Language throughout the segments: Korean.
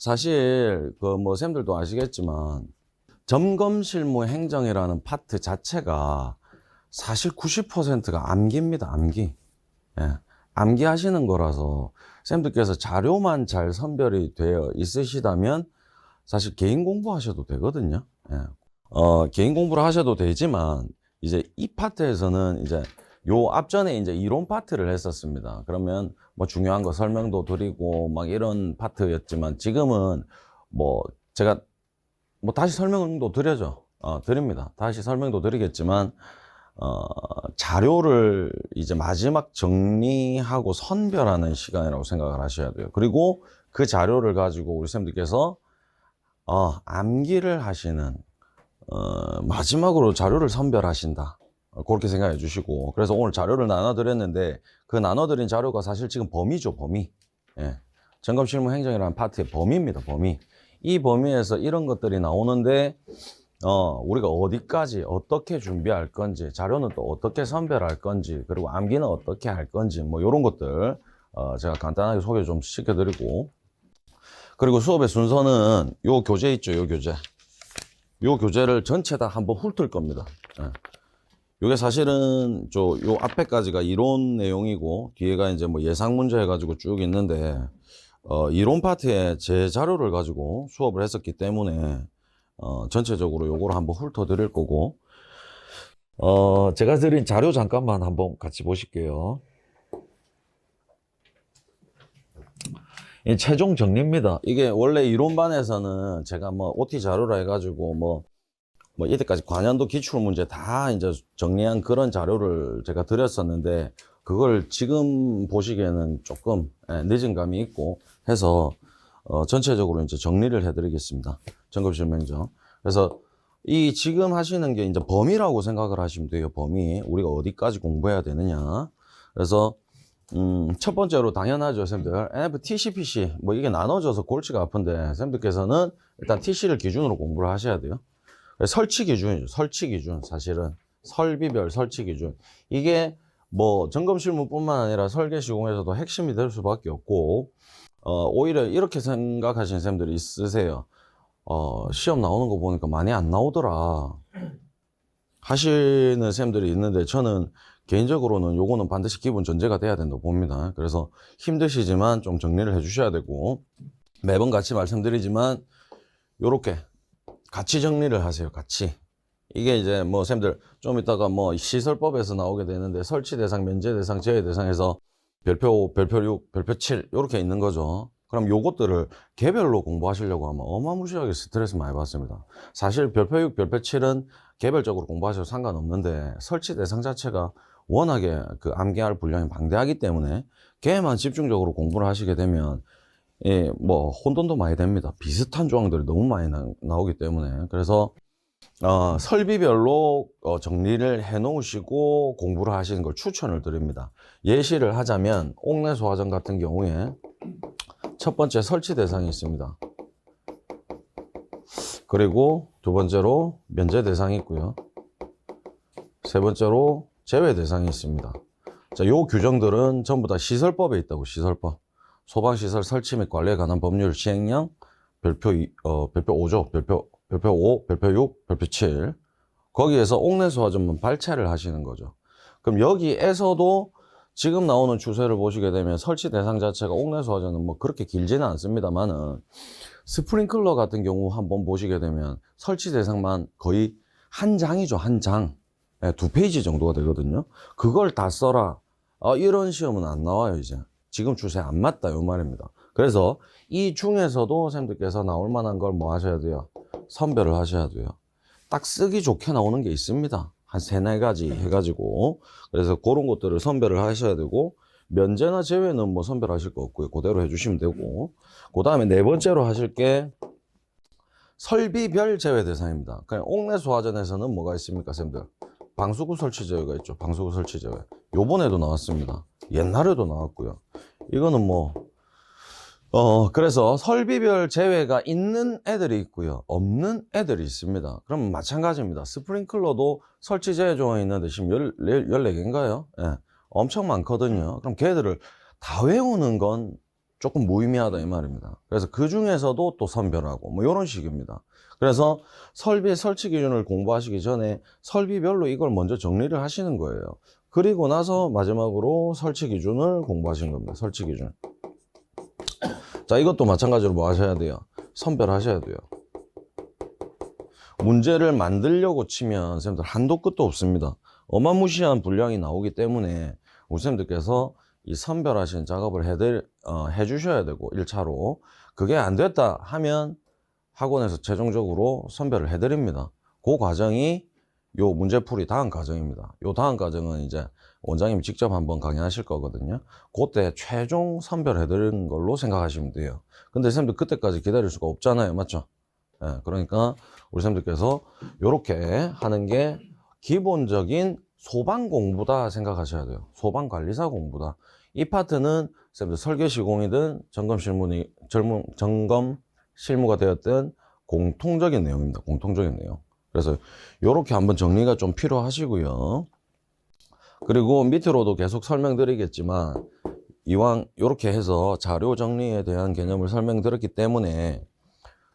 사실 그 뭐 쌤들도 아시겠지만 점검실무 행정이라는 파트 자체가 사실 90%가 암기입니다. 암기. 예. 암기하시는 거라서 쌤들께서 자료만 잘 선별이 되어 있으시다면 사실 개인 공부하셔도 되거든요. 예. 개인 공부를 하셔도 되지만 이제 이 파트에서는 이제 요 앞전에 이제 이론 파트를 했었습니다. 그러면 뭐 중요한 거 설명도 드리고 막 이런 파트였지만 지금은 뭐 제가 뭐 다시 설명도 드려죠. 드립니다. 다시 설명도 드리겠지만 자료를 이제 마지막 정리하고 선별하는 시간이라고 생각을 하셔야 돼요. 그리고 그 자료를 가지고 우리 쌤들께서 암기를 하시는 마지막으로 자료를 선별하신다. 그렇게 생각해 주시고, 그래서 오늘 자료를 나눠드렸는데 그 나눠드린 자료가 사실 지금 범위죠. 범위. 예. 점검실무행정이라는 파트의 범위입니다. 범위. 이 범위에서 이런 것들이 나오는데 우리가 어디까지 어떻게 준비할 건지, 자료는 또 어떻게 선별할 건지, 그리고 암기는 어떻게 할 건지, 뭐 이런 것들 제가 간단하게 소개 좀 시켜드리고, 그리고 수업의 순서는 요 교재 있죠. 요 교재. 요 교재를 전체 다 한번 훑을 겁니다. 예. 요게 사실은 요 앞에까지가 이론 내용이고 뒤에가 이제 뭐 예상 문제 해가지고 쭉 있는데 이론 파트에 제 자료를 가지고 수업을 했었기 때문에 전체적으로 요거를 한번 훑어 드릴 거고, 제가 드린 자료 잠깐만 한번 같이 보실게요. 이 최종 정리입니다. 이게 원래 이론반에서는 제가 뭐 OT 자료라 해가지고 뭐 이때까지 관연도 기출 문제 다 이제 정리한 그런 자료를 제가 드렸었는데, 그걸 지금 보시기에는 조금 늦은 감이 있고 해서 전체적으로 이제 정리를 해드리겠습니다. 점검실무행정. 그래서 이 지금 하시는 게 이제 범위라고 생각을 하시면 돼요. 범위. 우리가 어디까지 공부해야 되느냐. 그래서 첫 번째로 당연하죠, 쌤들. NFT, CPC 뭐 이게 나눠져서 골치가 아픈데 쌤들께서는 일단 TC를 기준으로 공부를 하셔야 돼요. 설치 기준이죠. 설치 기준. 사실은 설비별 설치 기준. 이게 뭐 점검실무뿐만 아니라 설계 시공에서도 핵심이 될 수밖에 없고, 오히려 이렇게 생각하시는 쌤들이 있으세요. 시험 나오는 거 보니까 많이 안 나오더라 하시는 쌤들이 있는데, 저는 개인적으로는 요거는 반드시 기본 전제가 돼야 된다고 봅니다. 그래서 힘드시지만 좀 정리를 해 주셔야 되고, 매번 같이 말씀드리지만 요렇게 같이 정리를 하세요. 같이. 이게 이제 뭐 쌤들 좀 이따가 뭐 시설법에서 나오게 되는데, 설치 대상, 면제 대상, 제외 대상에서 별표 5, 별표 6, 별표 7 이렇게 있는 거죠. 그럼 요것들을 개별로 공부하시려고 하면 어마무시하게 스트레스 많이 받습니다. 사실 별표 6, 별표 7은 개별적으로 공부하셔도 상관없는데, 설치 대상 자체가 워낙에 그 암기할 분량이 방대하기 때문에 걔만 집중적으로 공부를 하시게 되면 뭐 혼돈도 많이 됩니다. 비슷한 조항들이 너무 많이 나오기 때문에. 그래서 설비별로 정리를 해 놓으시고 공부를 하시는 걸 추천을 드립니다. 예시를 하자면 옥내 소화전 같은 경우에 첫 번째 설치 대상이 있습니다. 그리고 두 번째로 면제 대상이 있고요. 세 번째로 제외 대상이 있습니다. 자, 요 규정들은 전부 다 시설법에 있다고. 시설법. 소방시설 설치 및 관리에 관한 법률 시행령 별표 5조, 별표 5, 별표 6, 별표 7. 거기에서 옥내 소화전만 발췌를 하시는 거죠. 그럼 여기에서도 지금 나오는 추세를 보시게 되면 설치 대상 자체가 옥내 소화전은 뭐 그렇게 길지는 않습니다만은, 스프링클러 같은 경우 한번 보시게 되면 설치 대상만 거의 한 장이죠. 한 장. 2페이지 정도가 되거든요. 그걸 다 써라. 이런 시험은 안 나와요. 이제 지금 추세 안 맞다 요 말입니다. 그래서 이 중에서도 쌤들께서 나올 만한 걸 뭐 하셔야 돼요? 선별을 하셔야 돼요. 딱 쓰기 좋게 나오는 게 있습니다. 한 3-4가지 해가지고. 그래서 그런 것들을 선별을 하셔야 되고, 면제나 제외는 뭐 선별하실 거 없고요. 그대로 해주시면 되고, 그 다음에 네 번째로 하실 게 설비별 제외 대상입니다. 그냥 옥내 소화전에서는 뭐가 있습니까, 쌤들? 방수구 설치 제외가 있죠. 방수구 설치 제외. 요번에도 나왔습니다. 옛날에도 나왔고요. 이거는 뭐 그래서 설비별 제외가 있는 애들이 있고요. 없는 애들이 있습니다. 그럼 마찬가지입니다. 스프링클러도 설치 제외 조항이 있는데 지금 14개인가요? 예, 엄청 많거든요. 그럼 걔들을 다 외우는 건 조금 무의미하다 이 말입니다. 그래서 그 중에서도 또 선별하고 뭐 이런 식입니다. 그래서 설비 설치 기준을 공부하시기 전에 설비별로 이걸 먼저 정리를 하시는 거예요. 그리고 나서 마지막으로 설치 기준을 공부하시는 겁니다. 설치 기준. 자, 이것도 마찬가지로 뭐 하셔야 돼요? 선별하셔야 돼요. 문제를 만들려고 치면 선생님들 한도 끝도 없습니다. 어마무시한 분량이 나오기 때문에 우리 선생님들께서 이 선별하시는 작업을 해주셔야 되고 1차로 그게 안 됐다 하면 학원에서 최종적으로 선별을 해드립니다. 그 과정이 요 문제풀이 다음 과정입니다. 요 다음 과정은 이제 원장님이 직접 한번 강의하실 거거든요. 그때 최종 선별해드리는 걸로 생각하시면 돼요. 근데 선생님들 그때까지 기다릴 수가 없잖아요. 맞죠? 예, 그러니까 우리 선생님들께서 이렇게 하는 게 기본적인 소방 공부다 생각하셔야 돼요. 소방 관리사 공부다. 이 파트는 선생님들 설계 시공이든 점검 실무가 되었던 공통적인 내용입니다. 공통적인 내용. 그래서 이렇게 한번 정리가 좀 필요하시고요. 그리고 밑으로도 계속 설명드리겠지만 이왕 이렇게 해서 자료 정리에 대한 개념을 설명드렸기 때문에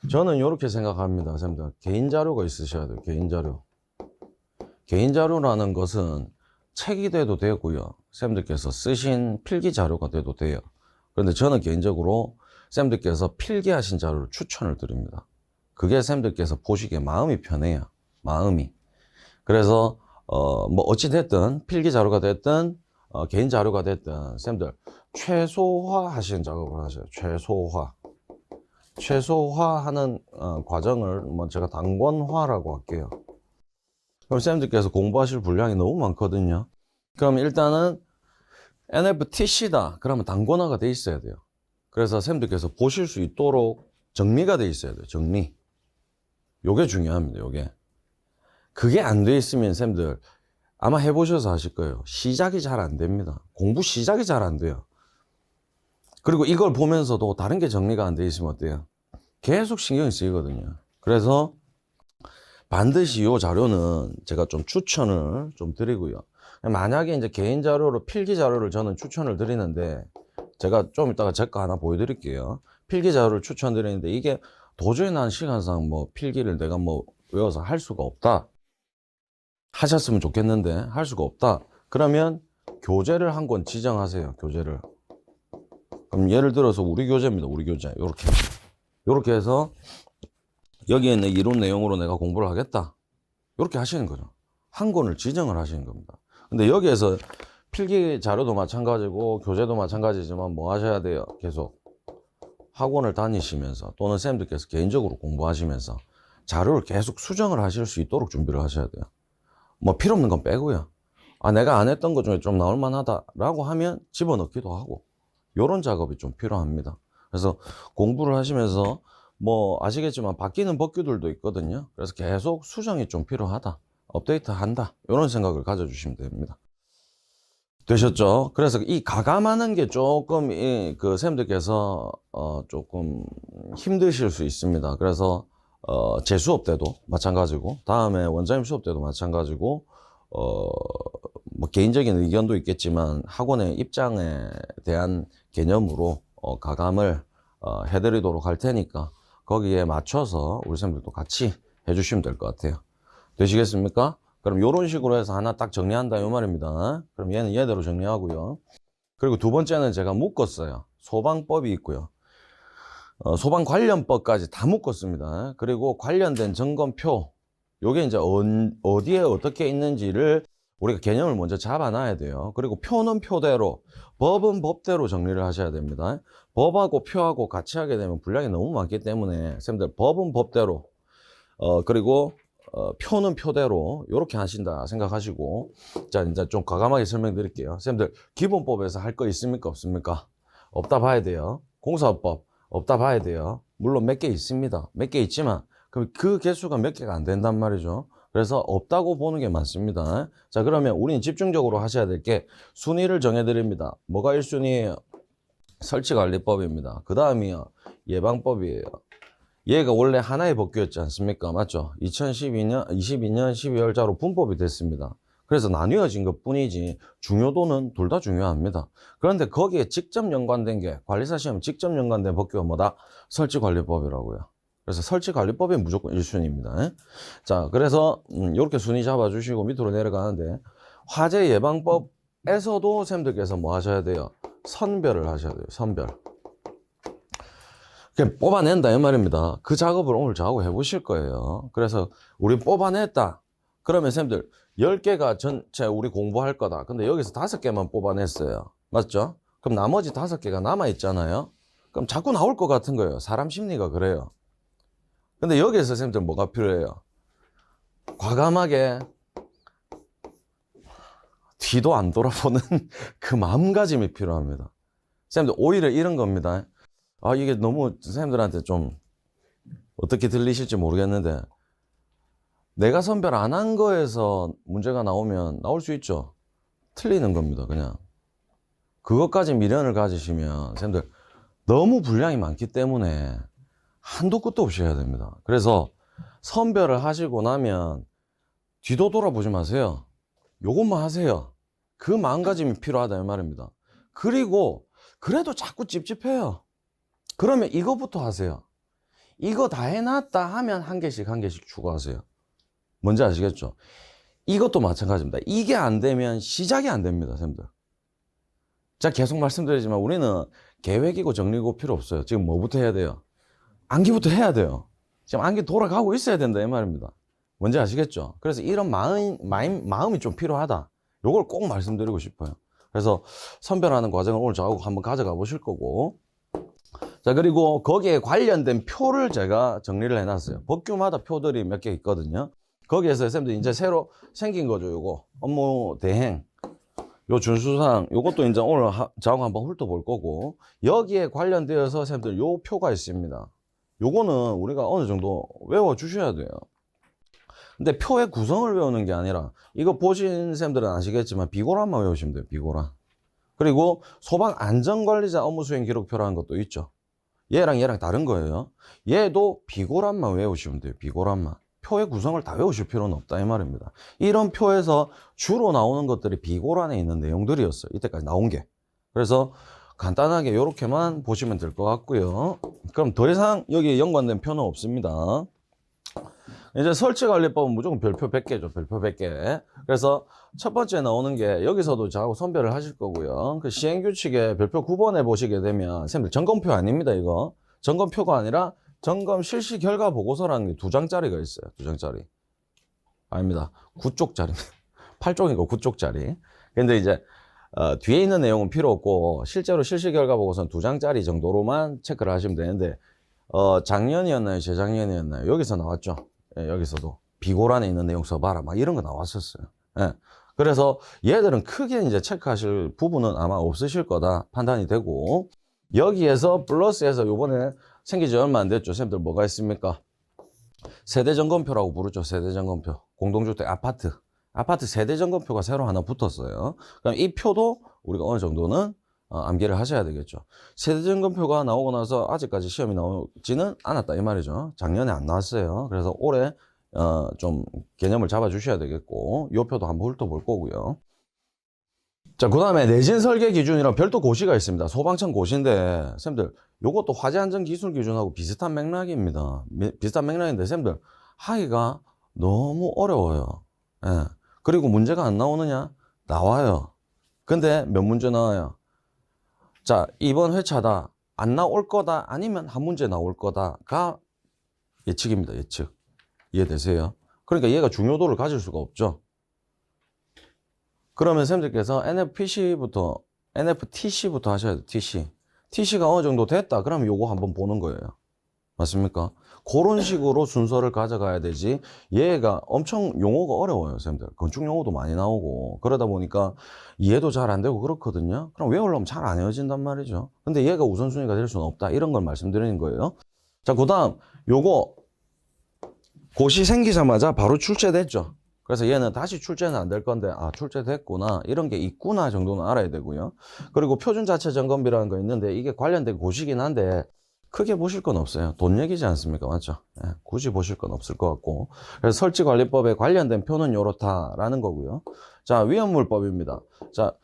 저는 이렇게 생각합니다. 선생님들 개인 자료가 있으셔야 돼요. 개인 자료. 개인 자료라는 것은 책이 돼도 되고요. 선생님들께서 쓰신 필기 자료가 돼도 돼요. 그런데 저는 개인적으로 선생님들께서 필기하신 자료를 추천을 드립니다. 그게 선생님들께서 보시기에 마음이 편해요. 마음이. 그래서 뭐 어찌됐든 필기 자료가 됐든 개인 자료가 됐든 선생님들 최소화 하시는 작업을 하셔요. 최소화하는 과정을 뭐 제가 단권화라고 할게요. 그럼 선생님들께서 공부하실 분량이 너무 많거든요. 그럼 일단은 NFTC다. 그러면 단권화가 돼 있어야 돼요. 그래서 선생님들께서 보실 수 있도록 정리가 돼 있어야 돼요. 정리. 요게 중요합니다. 요게. 그게 안 돼 있으면 선생님들 아마 해보셔서 아실 거예요. 시작이 잘 안 됩니다. 공부 시작이 잘 안 돼요. 그리고 이걸 보면서도 다른 게 정리가 안 돼 있으면 어때요? 계속 신경이 쓰이거든요. 그래서 반드시 이 자료는 제가 좀 추천을 좀 드리고요. 만약에 이제 개인 자료로 필기 자료를 저는 추천을 드리는데 제가 좀 이따가 제 거 하나 보여드릴게요. 필기 자료를 추천드리는데 이게 도저히 난 시간상 뭐 필기를 내가 뭐 외워서 할 수가 없다. 하셨으면 좋겠는데 할 수가 없다. 그러면 교재를 한 권 지정하세요. 교재를. 그럼 예를 들어서 우리 교재입니다. 우리 교재. 요렇게 해서 여기에 있는 이론 내용으로 내가 공부를 하겠다. 이렇게 하시는 거죠. 한 권을 지정을 하시는 겁니다. 근데 여기에서 필기 자료도 마찬가지고 교재도 마찬가지지만 뭐 하셔야 돼요? 계속 학원을 다니시면서 또는 쌤들께서 개인적으로 공부하시면서 자료를 계속 수정을 하실 수 있도록 준비를 하셔야 돼요. 뭐 필요 없는 건 빼고요. 아, 내가 안 했던 것 중에 좀 나올 만하다라고 하면 집어넣기도 하고 이런 작업이 좀 필요합니다. 그래서 공부를 하시면서 뭐 아시겠지만 바뀌는 법규들도 있거든요. 그래서 계속 수정이 좀 필요하다. 업데이트 한다. 이런 생각을 가져주시면 됩니다. 되셨죠? 그래서 이 가감하는 게 조금 그 쌤들께서 조금 힘드실 수 있습니다. 그래서 제 수업 때도 마찬가지고 다음에 원장님 수업 때도 마찬가지고 뭐 개인적인 의견도 있겠지만 학원의 입장에 대한 개념으로 가감을 해드리도록 할 테니까 거기에 맞춰서 우리 쌤들도 같이 해주시면 될 것 같아요. 되시겠습니까? 그럼 이런 식으로 해서 하나 딱 정리한다 이 말입니다. 그럼 얘는 얘대로 정리하고요. 그리고 두 번째는 제가 묶었어요. 소방법이 있고요. 소방 관련법까지 다 묶었습니다. 그리고 관련된 점검표, 요게 이제 어디에 어떻게 있는지를 우리가 개념을 먼저 잡아놔야 돼요. 그리고 표는 표대로, 법은 법대로 정리를 하셔야 됩니다. 법하고 표하고 같이 하게 되면 분량이 너무 많기 때문에 선생님들 법은 법대로, 그리고 표는 표대로 이렇게 하신다 생각하시고, 자 이제 좀 과감하게 설명드릴게요. 선생님들 기본법에서 할 거 있습니까 없습니까? 없다 봐야 돼요. 공사법 없다 봐야 돼요. 물론 몇 개 있습니다. 몇 개 있지만 그 개수가 몇 개가 안 된단 말이죠. 그래서 없다고 보는 게 맞습니다. 자 그러면 우리는 집중적으로 하셔야 될 게 순위를 정해드립니다. 뭐가 1순위예요? 설치관리법입니다. 그 다음이요 예방법이에요. 얘가 원래 하나의 법규였지 않습니까? 맞죠? 2022년 12월 자로 분법이 됐습니다. 그래서 나뉘어진 것 뿐이지 중요도는 둘 다 중요합니다. 그런데 거기에 직접 연관된 게 관리사 시험 직접 연관된 법규가 뭐다? 설치관리법이라고요. 그래서 설치관리법이 무조건 1순위입니다. 자, 그래서 이렇게 순위 잡아주시고 밑으로 내려가는데 화재 예방법에서도 쌤들께서 뭐 하셔야 돼요? 선별을 하셔야 돼요. 선별. 뽑아낸다 이 말입니다. 그 작업을 오늘 저하고 해보실 거예요. 그래서 우리 뽑아냈다. 그러면 쌤들 10개가 전체 우리 공부할 거다. 근데 여기서 5개만 뽑아냈어요. 맞죠? 그럼 나머지 5개가 남아있잖아요. 그럼 자꾸 나올 것 같은 거예요. 사람 심리가 그래요. 근데 여기에서 쌤들 뭐가 필요해요? 과감하게 뒤도 안 돌아보는 그 마음가짐이 필요합니다. 쌤들 오히려 이런 겁니다. 아, 이게 너무 쌤들한테 좀 어떻게 들리실지 모르겠는데 내가 선별 안 한 거에서 문제가 나오면 나올 수 있죠. 틀리는 겁니다. 그냥 그것까지 미련을 가지시면 쌤들 너무 분량이 많기 때문에 한도 끝도 없이 해야 됩니다. 그래서 선별을 하시고 나면 뒤도 돌아보지 마세요. 요것만 하세요. 그 마음가짐이 필요하다 이 말입니다. 그리고 그래도 자꾸 찝찝해요. 그러면 이거부터 하세요. 이거 다 해놨다 하면 한 개씩 추가하세요. 뭔지 아시겠죠? 이것도 마찬가지입니다. 이게 안 되면 시작이 안 됩니다, 쌤들. 자, 계속 말씀드리지만 우리는 계획이고 정리고 필요 없어요. 지금 뭐부터 해야 돼요? 암기부터 해야 돼요. 지금 암기 돌아가고 있어야 된다 이 말입니다. 뭔지 아시겠죠? 그래서 이런 마음이 좀 필요하다. 요걸 꼭 말씀드리고 싶어요. 그래서 선별하는 과정을 오늘 저하고 한번 가져가 보실 거고, 자, 그리고 거기에 관련된 표를 제가 정리를 해놨어요. 법규마다 표들이 몇 개 있거든요. 거기에서 쌤들 이제 새로 생긴 거죠. 요거 업무 대행, 요 준수사항, 요것도 이제 오늘 저하고 한번 훑어볼 거고, 여기에 관련되어서 쌤들 요 표가 있습니다. 요거는 우리가 어느 정도 외워 주셔야 돼요. 근데 표의 구성을 외우는 게 아니라 이거 보신 쌤들은 아시겠지만 비고란만 외우시면 돼요. 비고란. 그리고 소방 안전관리자 업무 수행 기록표라는 것도 있죠. 얘랑 다른 거예요. 얘도 비고란만 외우시면 돼요. 비고란만. 표의 구성을 다 외우실 필요는 없다 이 말입니다. 이런 표에서 주로 나오는 것들이 비고란에 있는 내용들이었어요. 이때까지 나온 게. 그래서 간단하게 이렇게만 보시면 될 것 같고요. 그럼 더 이상 여기에 연관된 표는 없습니다. 이제 설치관리법은 무조건 별표 100개죠. 별표 100개. 그래서 첫 번째 나오는 게 여기서도 저하고 선별을 하실 거고요. 그 시행규칙에 별표 9번에 보시게 되면 쌤들 점검표 아닙니다. 이거 점검표가 아니라 점검 실시 결과 보고서라는 게 2장짜리가 있어요. 2장짜리 아닙니다. 9쪽짜리입니다. 8쪽이고 9쪽짜리. 근데 이제 뒤에 있는 내용은 필요 없고 실제로 실시 결과 보고서는 2장짜리 정도로만 체크를 하시면 되는데 작년이었나요? 재작년이었나요? 여기서 나왔죠. 예, 여기서도 비고란에 있는 내용 써봐라 막 이런 거 나왔었어요. 예. 그래서 얘들은 크게 이제 체크하실 부분은 아마 없으실 거다 판단이 되고, 여기에서 플러스해서 요번에 생기지 얼마 안 됐죠. 쌤들 뭐가 있습니까? 세대점검표라고 부르죠. 세대점검표. 공동주택 아파트 세대점검표가 새로 하나 붙었어요. 그럼 이 표도 우리가 어느 정도는 암기를 하셔야 되겠죠. 세대점검표가 나오고 나서 아직까지 시험이 나오지는 않았다 이 말이죠. 작년에 안 나왔어요. 그래서 올해 좀 개념을 잡아 주셔야 되겠고, 이 표도 한번 훑어볼 거고요. 자, 그 다음에 내진 설계 기준이랑 별도 고시가 있습니다. 소방청 고시인데 쌤들 요것도 화재 안전 기술 기준하고 비슷한 맥락입니다. 비슷한 맥락인데 쌤들 하기가 너무 어려워요. 예. 그리고 문제가 안 나오느냐? 나와요. 근데 몇 문제 나와요? 자, 이번 회차다. 안 나올 거다. 아니면 한 문제 나올 거다가 예측입니다. 예측. 이해되세요? 그러니까 얘가 중요도를 가질 수가 없죠. 그러면 쌤들께서 NFTC부터 하셔야 돼요. TC가 어느 정도 됐다. 그러면 요거 한번 보는 거예요. 맞습니까? 그런 식으로 순서를 가져가야 되지. 얘가 엄청 용어가 어려워요, 쌤들. 건축 용어도 많이 나오고 그러다 보니까 이해도 잘 안 되고 그렇거든요. 그럼 외우려면 잘 안 외워진단 말이죠. 근데 얘가 우선순위가 될 수는 없다. 이런 걸 말씀드리는 거예요. 자, 그 다음 요거 고시 생기자마자 바로 출제됐죠. 그래서 얘는 다시 출제는 안 될 건데 출제됐구나, 이런 게 있구나 정도는 알아야 되고요. 그리고 표준 자체 점검비라는 거 있는데 이게 관련된 고시긴 한데 크게 보실 건 없어요. 돈 얘기지 않습니까? 맞죠? 예, 굳이 보실 건 없을 것 같고. 그래서 설치관리법에 관련된 표는 이렇다라는 거고요. 자, 위험물법입니다. 자,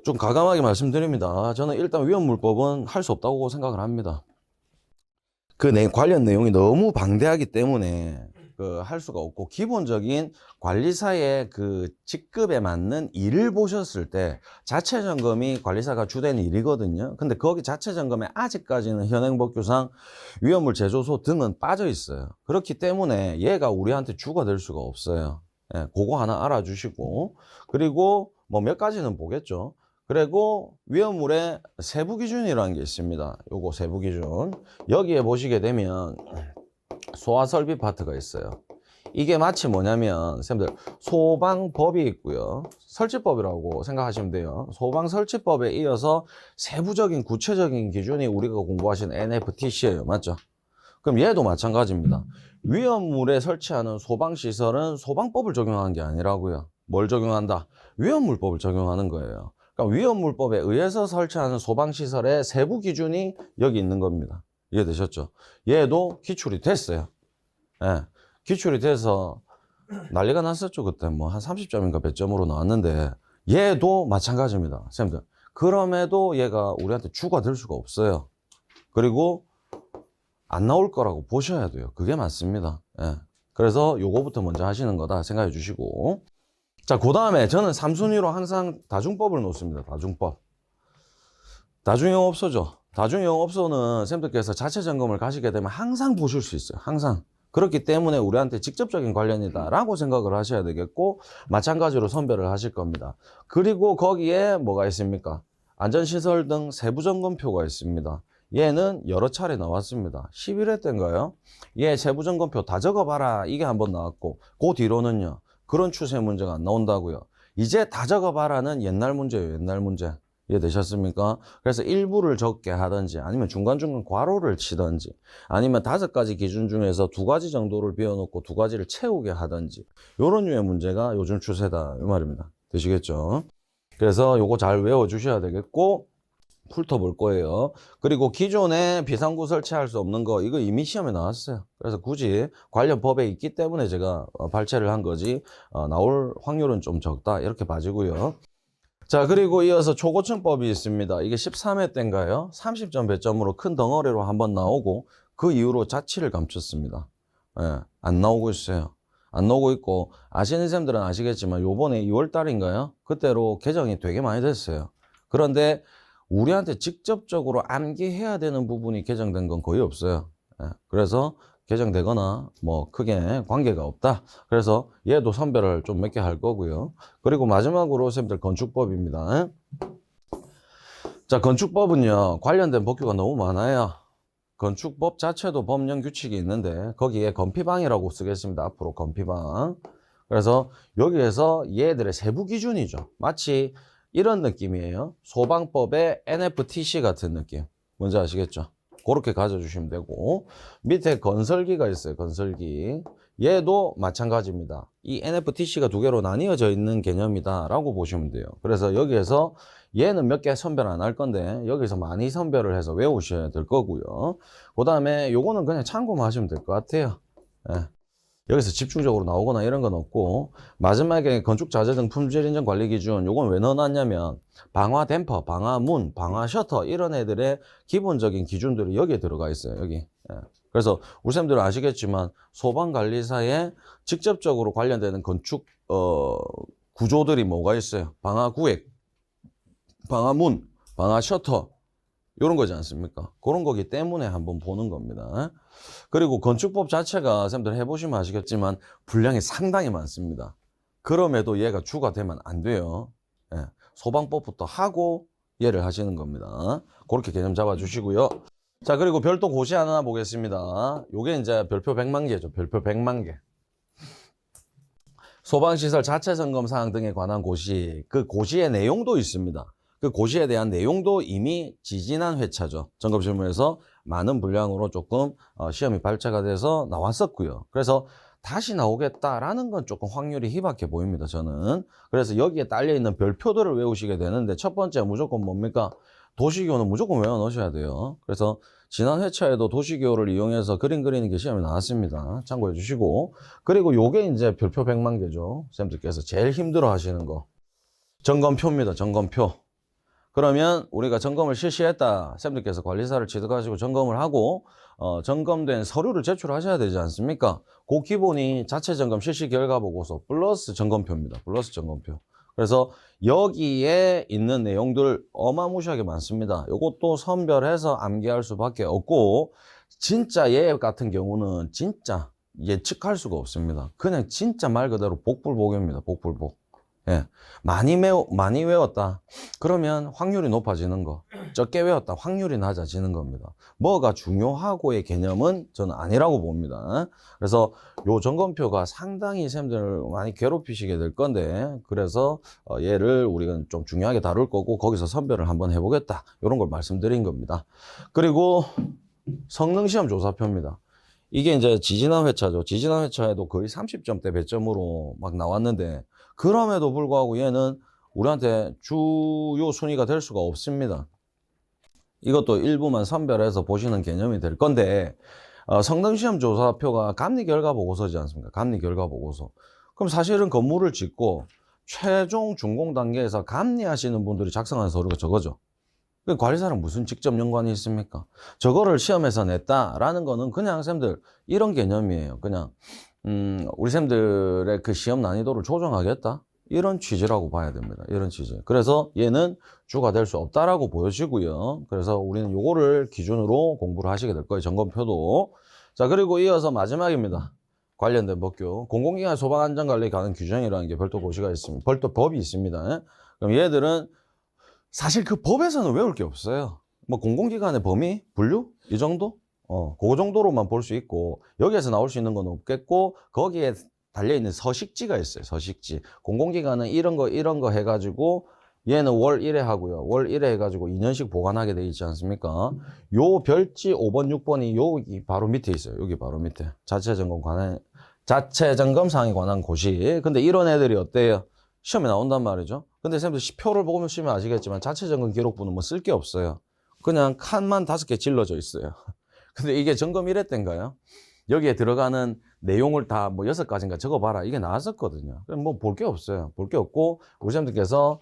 좀 가감하게 말씀드립니다. 저는 일단 위험물법은 할 수 없다고 생각을 합니다. 관련 내용이 너무 방대하기 때문에 할 수가 없고, 기본적인 관리사의 그 직급에 맞는 일을 보셨을 때 자체 점검이 관리사가 주된 일이거든요. 근데 거기 자체 점검에 아직까지는 현행법규상 위험물 제조소 등은 빠져 있어요. 그렇기 때문에 얘가 우리한테 주가 될 수가 없어요. 예, 그거 하나 알아주시고, 그리고 뭐 몇 가지는 보겠죠. 그리고 위험물의 세부 기준이라는 게 있습니다. 요거 세부 기준. 여기에 보시게 되면 소화 설비 파트가 있어요. 이게 마치 뭐냐면 쌤들 소방법이 있고요. 설치법이라고 생각하시면 돼요. 소방 설치법에 이어서 세부적인 구체적인 기준이 우리가 공부하신 NFTC예요. 맞죠? 그럼 얘도 마찬가지입니다. 위험물에 설치하는 소방시설은 소방법을 적용하는 게 아니라고요. 뭘 적용한다? 위험물법을 적용하는 거예요. 그러니까 위험물법에 의해서 설치하는 소방시설의 세부 기준이 여기 있는 겁니다. 이해되셨죠? 얘도 기출이 됐어요. 예, 기출이 돼서 난리가 났었죠. 그때 뭐 한 30점인가 몇 점으로 나왔는데 얘도 마찬가지입니다. 쌤들. 그럼에도 얘가 우리한테 주가 될 수가 없어요. 그리고 안 나올 거라고 보셔야 돼요. 그게 맞습니다. 예. 그래서 요거부터 먼저 하시는 거다 생각해 주시고. 자, 그 다음에 저는 3순위로 항상 다중법을 놓습니다. 다중법. 다중영업소죠. 다중영업소는 쌤들께서 자체 점검을 가시게 되면 항상 보실 수 있어요. 항상. 그렇기 때문에 우리한테 직접적인 관련이다 라고 생각을 하셔야 되겠고, 마찬가지로 선별을 하실 겁니다. 그리고 거기에 뭐가 있습니까? 안전시설 등 세부점검표가 있습니다. 얘는 여러 차례 나왔습니다. 11회 때인가요? 얘 세부점검표 다 적어봐라 이게 한번 나왔고, 그 뒤로는요 그런 추세 문제가 안 나온다고요. 이제 다 적어봐라는 옛날 문제예요. 옛날 문제. 이해되셨습니까? 그래서 일부를 적게 하든지 아니면 중간중간 괄호를 치든지 아니면 5가지 기준 중에서 2가지 정도를 비워놓고 2가지를 채우게 하든지 이런 류의 문제가 요즘 추세다 이 말입니다. 되시겠죠? 그래서 요거 잘 외워주셔야 되겠고, 훑어볼 거예요. 그리고 기존에 비상구 설치할 수 없는 거 이거 이미 시험에 나왔어요. 그래서 굳이 관련 법에 있기 때문에 제가 발췌를 한 거지 나올 확률은 좀 적다 이렇게 봐지고요. 자, 그리고 이어서 초고층법이 있습니다. 이게 13회 때인가요? 30점 배점으로 큰 덩어리로 한번 나오고 그 이후로 자취를 감췄습니다. 예, 안 나오고 있어요. 안 나오고 있고, 아시는 쌤들은 아시겠지만 요번에 2월 달인가요? 그때로 개정이 되게 많이 됐어요. 그런데 우리한테 직접적으로 암기해야 되는 부분이 개정된 건 거의 없어요. 예, 그래서 개정되거나 뭐 크게 관계가 없다. 그래서 얘도 선별을 좀 몇 개 할 거고요. 그리고 마지막으로 쌤들 건축법입니다. 자, 건축법은요 관련된 법규가 너무 많아요. 건축법 자체도 법령 규칙이 있는데 거기에 건피방이라고 쓰겠습니다. 앞으로 건피방. 그래서 여기에서 얘들의 세부 기준이죠. 마치 이런 느낌이에요. 소방법의 NFTC 같은 느낌. 뭔지 아시겠죠? 그렇게 가져주시면 되고, 밑에 건설기가 있어요. 건설기. 얘도 마찬가지입니다. 이 NFTC가 2개로 나뉘어져 있는 개념이다 라고 보시면 돼요. 그래서 여기에서 얘는 몇 개 선별 안 할 건데 여기서 많이 선별을 해서 외우셔야 될 거고요. 그 다음에 요거는 그냥 참고만 하시면 될 것 같아요. 예. 여기서 집중적으로 나오거나 이런 건 없고, 마지막에 건축자재 등 품질 인정 관리 기준 요건 왜 넣어놨냐면 방화 댐퍼, 방화 문, 방화 셔터 이런 애들의 기본적인 기준들이 여기에 들어가 있어요. 여기. 예. 그래서 우리 쌤들은 아시겠지만 소방관리사에 직접적으로 관련되는 건축 구조들이 뭐가 있어요? 방화 구획, 방화 문, 방화 셔터 이런 거지 않습니까? 그런 거기 때문에 한번 보는 겁니다. 그리고 건축법 자체가 쌤들 해보시면 아시겠지만 분량이 상당히 많습니다. 그럼에도 얘가 주가 되면 안 돼요. 예, 소방법부터 하고 얘를 하시는 겁니다. 그렇게 개념 잡아주시고요. 자, 그리고 별도 고시 하나 보겠습니다. 요게 이제 별표 100만 개죠. 별표 100만 개. 소방시설 자체 점검 사항 등에 관한 고시, 그 고시의 내용도 있습니다. 그 고시에 대한 내용도 이미 지지난 회차죠. 점검실무에서 많은 분량으로 조금 시험이 발제가 돼서 나왔었고요. 그래서 다시 나오겠다라는 건 조금 확률이 희박해 보입니다. 저는. 그래서 여기에 딸려있는 별표들을 외우시게 되는데 첫 번째 무조건 뭡니까? 도시교는 무조건 외워 놓으셔야 돼요. 그래서 지난 회차에도 도시기호를 이용해서 그림 그리는 게 시험에 나왔습니다. 참고해 주시고. 그리고 요게 이제 별표 100만 개죠. 쌤들께서 제일 힘들어 하시는 거. 점검표입니다. 점검표. 그러면 우리가 점검을 실시했다. 쌤들께서 관리사를 취득하시고 점검을 하고 점검된 서류를 제출하셔야 되지 않습니까? 그 기본이 자체 점검 실시 결과 보고서 플러스 점검표입니다. 플러스 점검표. 그래서 여기에 있는 내용들 어마무시하게 많습니다. 이것도 선별해서 암기할 수밖에 없고 진짜 얘 같은 경우는 진짜 예측할 수가 없습니다. 그냥 진짜 말 그대로 복불복입니다. 복불복. 예, 많이 외웠다. 그러면 확률이 높아지는 거. 적게 외웠다. 확률이 낮아지는 겁니다. 뭐가 중요하고의 개념은 저는 아니라고 봅니다. 그래서 요 점검표가 상당히 쌤들 많이 괴롭히시게 될 건데, 그래서 얘를 우리가 좀 중요하게 다룰 거고, 거기서 선별을 한번 해보겠다. 이런 걸 말씀드린 겁니다. 그리고 성능시험 조사표입니다. 이게 이제 지지난 회차죠. 지지난 회차에도 거의 30점대 배점으로 막 나왔는데, 그럼에도 불구하고 얘는 우리한테 주요 순위가 될 수가 없습니다. 이것도 일부만 선별해서 보시는 개념이 될 건데, 성능시험 조사표가 감리 결과 보고서지 않습니까? 감리 결과 보고서. 그럼 사실은 건물을 짓고 최종 준공 단계에서 감리하시는 분들이 작성한 서류가 저거죠. 관리사랑 무슨 직접 연관이 있습니까? 저거를 시험에서 냈다라는 거는 그냥 쌤들 이런 개념이에요. 그냥 우리 쌤들의 그 시험 난이도를 조정하겠다? 이런 취지라고 봐야 됩니다. 이런 취지. 그래서 얘는 주가 될 수 없다라고 보여지고요. 그래서 우리는 요거를 기준으로 공부를 하시게 될 거예요. 점검표도. 자, 그리고 이어서 마지막입니다. 관련된 법규. 공공기관 소방안전관리에 관한 규정이라는 게 별도 고시가 있습니다. 별도 법이 있습니다. 그럼 얘들은 사실 그 법에서는 외울 게 없어요. 뭐 공공기관의 범위, 분류 이 정도? 그 정도로만 볼 수 있고 여기에서 나올 수 있는 건 없겠고 거기에 달려있는 서식지가 있어요. 서식지. 공공기관은 이런 거 해가지고 얘는 월 1회 하고요. 월 1회 해가지고 2년씩 보관하게 돼 있지 않습니까? 요 별지 5번, 6번이 여기 바로 밑에 있어요. 여기 바로 밑에. 자체 점검 사항에 관한 고시. 근데 이런 애들이 어때요? 시험에 나온단 말이죠. 근데 선생님들 표를 보면 시험에 아시겠지만 자체 점검 기록부는 뭐 쓸 게 없어요. 그냥 칸만 5개 질러져 있어요. 근데 이게 점검 1회 때인가요? 여기에 들어가는 내용을 다 뭐 6가지인가 적어봐라. 이게 나왔었거든요. 뭐 볼 게 없어요. 볼 게 없고, 우리 선생님들께서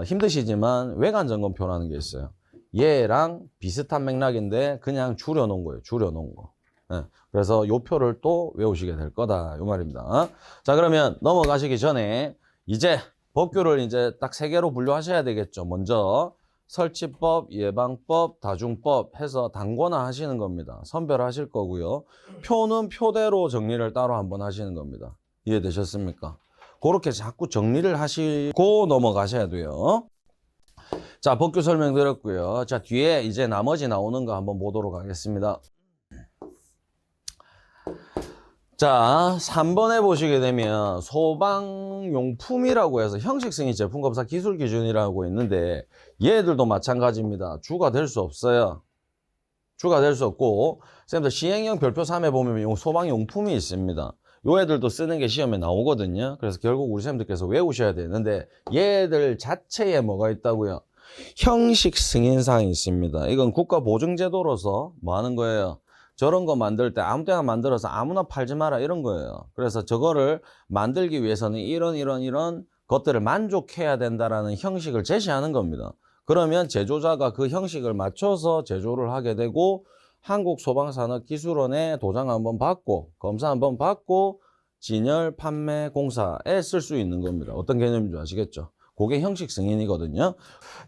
힘드시지만 외관 점검표라는 게 있어요. 얘랑 비슷한 맥락인데 그냥 줄여놓은 거예요. 줄여놓은 거. 네. 그래서 요 표를 또 외우시게 될 거다. 요 말입니다. 자, 그러면 넘어가시기 전에 이제 법규를 이제 딱 3개로 분류하셔야 되겠죠. 먼저 설치법, 예방법, 다중법 해서 단권화 하시는 겁니다. 선별하실 거고요. 표는 표대로 정리를 따로 한번 하시는 겁니다. 이해되셨습니까? 그렇게 자꾸 정리를 하시고 넘어가셔야 돼요. 자, 법규 설명드렸고요. 자, 뒤에 이제 나머지 나오는 거 한번 보도록 하겠습니다. 자, 3번에 보시게 되면 소방용품이라고 해서 형식승인 제품검사 기술기준이라고 있는데 얘들도 마찬가지입니다. 주가 될 수 없어요. 주가 될 수 없고 선생님들 시행령 별표 3에 보면 소방용품이 있습니다. 요 애들도 쓰는 게 시험에 나오거든요. 그래서 결국 우리 선생님들께서 외우셔야 되는데 얘들 자체에 뭐가 있다고요? 형식 승인사항이 있습니다. 이건 국가보증제도로서 뭐 하는 거예요? 저런 거 만들 때 아무 때나 만들어서 아무나 팔지 마라 이런 거예요. 그래서 저거를 만들기 위해서는 이런 것들을 만족해야 된다라는 형식을 제시하는 겁니다. 그러면 제조자가 그 형식을 맞춰서 제조를 하게 되고 한국소방산업기술원에 도장 한번 받고 검사 한번 받고 진열 판매 공사에 쓸 수 있는 겁니다. 어떤 개념인지 아시겠죠? 그게 형식 승인이거든요.